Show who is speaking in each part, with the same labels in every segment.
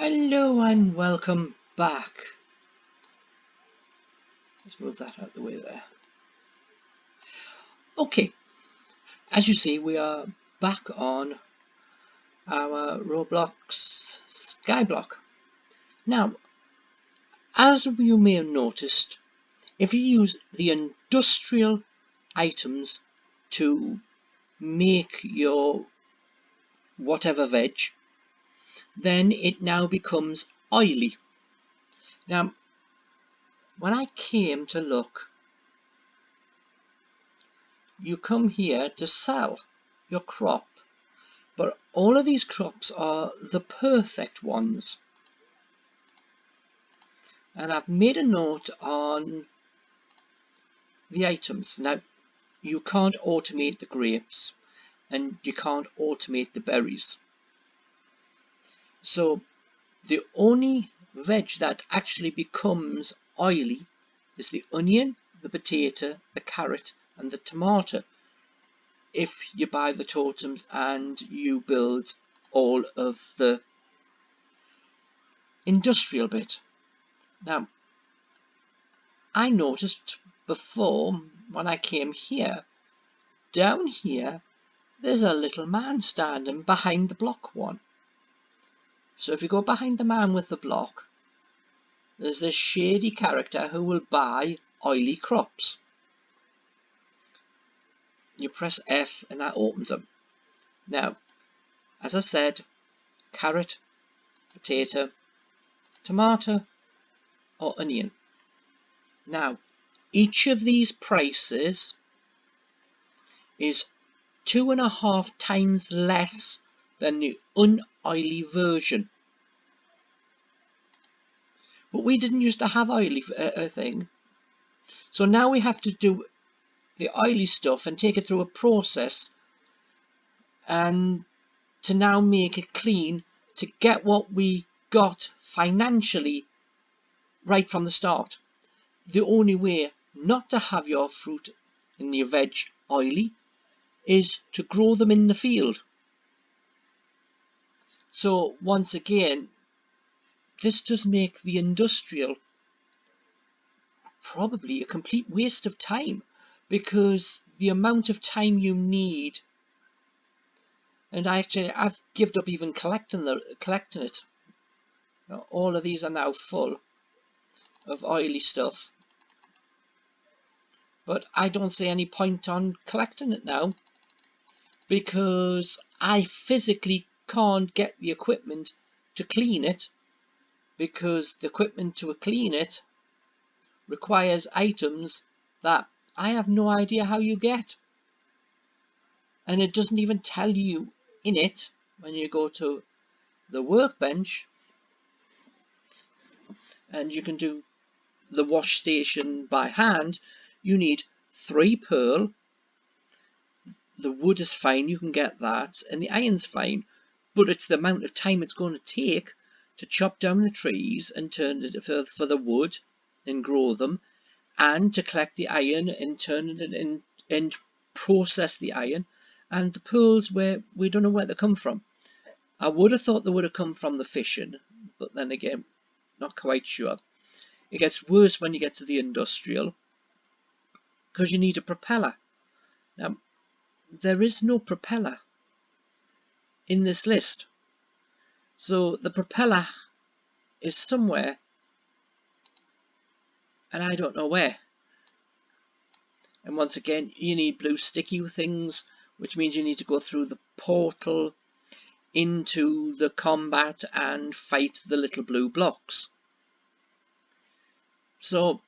Speaker 1: Hello and welcome back. Let's move that out of the way there. Okay, as you see, we are back on our Roblox Skyblock. Now, as you may have noticed, if you use the industrial items to make your whatever veg, then it now becomes oily. Now, when I came to look, you come here to sell your crop, but all of these crops are the perfect ones. And I've made a note on the items. Now, you can't automate the grapes and you can't automate the berries. So the only veg that actually becomes oily is the onion, the potato, the carrot and the tomato, if you buy the totems and you build all of the industrial bit. Now, I noticed before when I came here, down here there's a little man standing behind the block one. So if you go behind the man with the block, there's this shady character who will buy oily crops. You press F and that opens them. Now, as I said, carrot, potato, tomato or onion. Now, each of these prices is 2.5 times less than the unoily version. But we didn't used to have oily thing, so now we have to do the oily stuff and take it through a process and to now make it clean to get what we got financially right from the start. The only way not to have your fruit and your veg oily is to grow them in the field. So once again, this does make the industrial probably a complete waste of time, because the amount of time you need, and I've given up even collecting it. Now, all of these are now full of oily stuff, but I don't see any point on collecting it now because I physically can't get the equipment to clean it, because the equipment to clean it requires items that I have no idea how you get, and it doesn't even tell you in it when you go to the workbench and you can do the wash station by hand. You need 3 pearl, the wood is fine, you can get that, and the iron's fine, but it's the amount of time it's going to take to chop down the trees and turn it for the wood and grow them, and to collect the iron and turn it in and process the iron, and the pearls where we don't know where they come from. I would have thought they would have come from the fishing, but then again, not quite sure. It gets worse when you get to the industrial, because you need a propeller. Now, there is no propeller in this list, so the propeller is somewhere and I don't know where. And once again, you need blue sticky things, which means you need to go through the portal into the combat and fight the little blue blocks. So,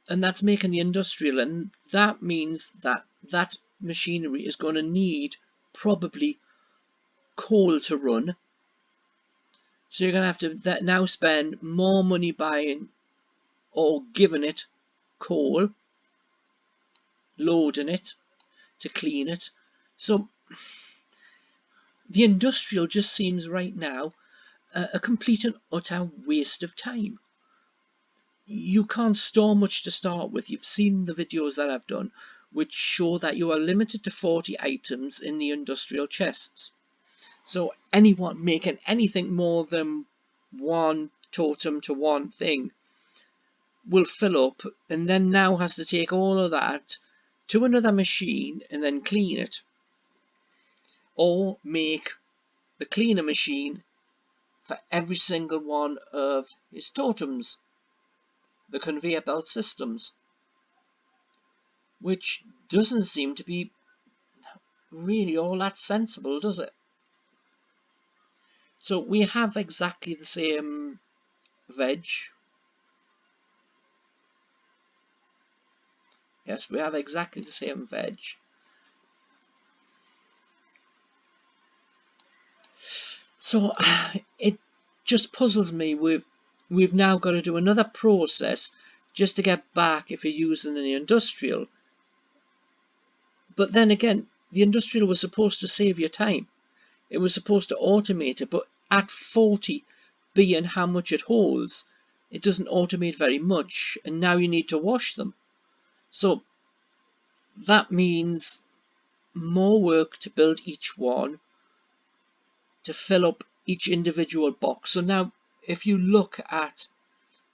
Speaker 1: and that's making the industrial, and that means that that machinery is going to need probably coal to run. So you're going to have to now spend more money buying or giving it coal, loading it to clean it. So the industrial just seems right now a complete and utter waste of time. You can't store much to start with. You've seen the videos that I've done which show that you are limited to 40 items in the industrial chests. So anyone making anything more than one totem to one thing will fill up, and then now has to take all of that to another machine and then clean it, or make the cleaner machine for every single one of his totems, the conveyor belt systems, which doesn't seem to be really all that sensible, does it? So we have exactly the same veg. Yes, we have exactly the same veg. So it just puzzles me. We've now got to do another process just to get back if you're using the industrial. But then again, the industrial was supposed to save you time. It was supposed to automate it, but at 40 being how much it holds, it doesn't automate very much, and now you need to wash them. So that means more work to build each one, to fill up each individual box. So now if you look at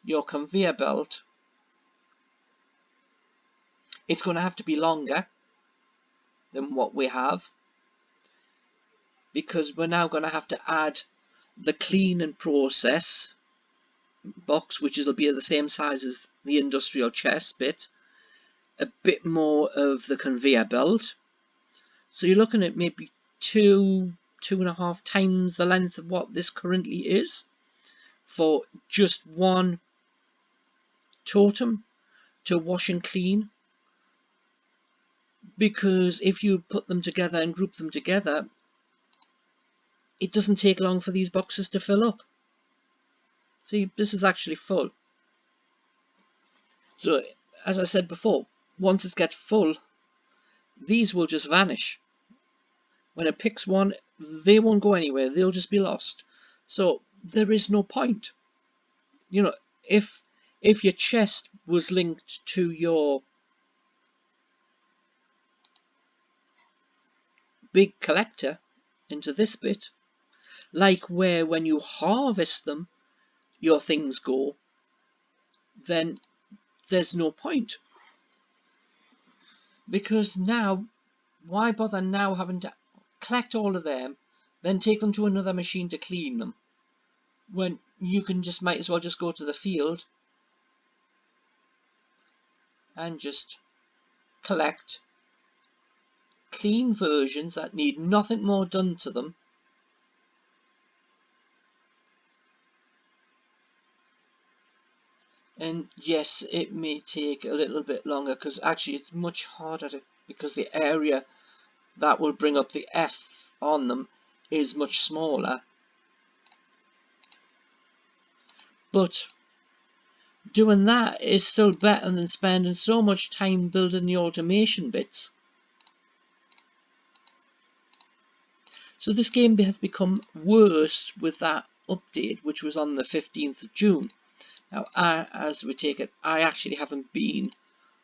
Speaker 1: your conveyor belt, it's going to have to be longer than what we have, because we're now going to have to add the clean and process box, which will be the same size as the industrial chest bit, a bit more of the conveyor belt. So you're looking at maybe 2.5 times the length of what this currently is for just one totem to wash and clean. Because if you put them together and group them together, it doesn't take long for these boxes to fill up. See, this is actually full. So as I said before, once it gets full, these will just vanish. When it picks one, they won't go anywhere, they'll just be lost. So there is no point. You know, if your chest was linked to your big collector into this bit, like where when you harvest them your things go, then there's no point. Because now, why bother now having to collect all of them, then take them to another machine to clean them, when you can just might as well just go to the field and just collect clean versions that need nothing more done to them, and yes, it may take a little bit longer because actually it's much harder because the area that will bring up the F on them is much smaller, but doing that is still better than spending so much time building the automation bits. So this game has become worse with that update, which was on the 15th of June. Now, as we take it, I actually haven't been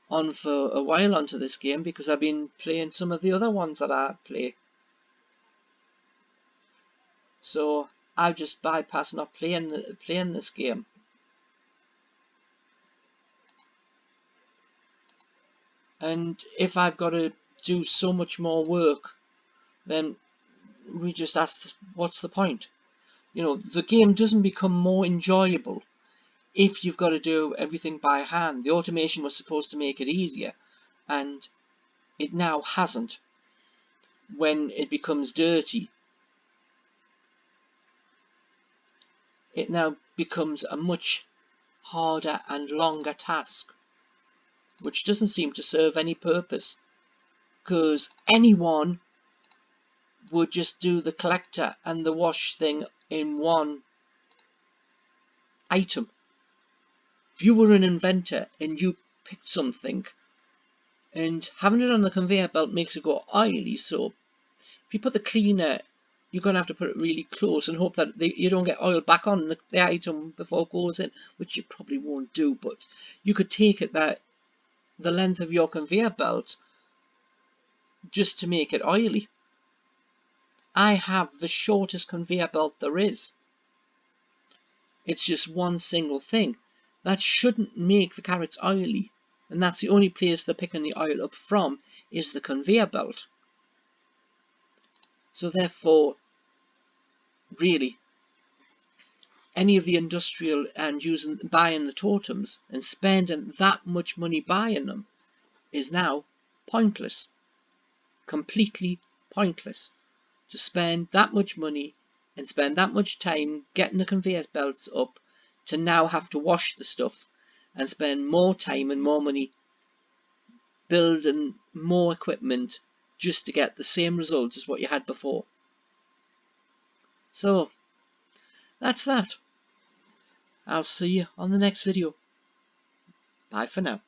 Speaker 1: on for a while onto this game because I've been playing some of the other ones that I play. So I've just bypassed not playing this game. And if I've got to do so much more work, then we just ask, what's the point? You know, the game doesn't become more enjoyable if you've got to do everything by hand. The automation was supposed to make it easier, and it now hasn't. When it becomes dirty, it now becomes a much harder and longer task, which doesn't seem to serve any purpose, because anyone would just do the collector and the wash thing in one item. If you were an inventor and you picked something, and having it on the conveyor belt makes it go oily, so if you put the cleaner, you're going to have to put it really close and hope that you don't get oil back on the item before it goes in, which you probably won't do, but you could take it that the length of your conveyor belt just to make it oily. I have the shortest conveyor belt there is. It's just one single thing. That shouldn't make the carrots oily. And that's the only place they're picking the oil up from, is the conveyor belt. So therefore, really, any of the industrial and buying the totems and spending that much money buying them is now pointless. Completely pointless. To spend that much money and spend that much time getting the conveyor belts up, to now have to wash the stuff and spend more time and more money building more equipment just to get the same results as what you had before. So that's that. I'll see you on the next video. Bye for now.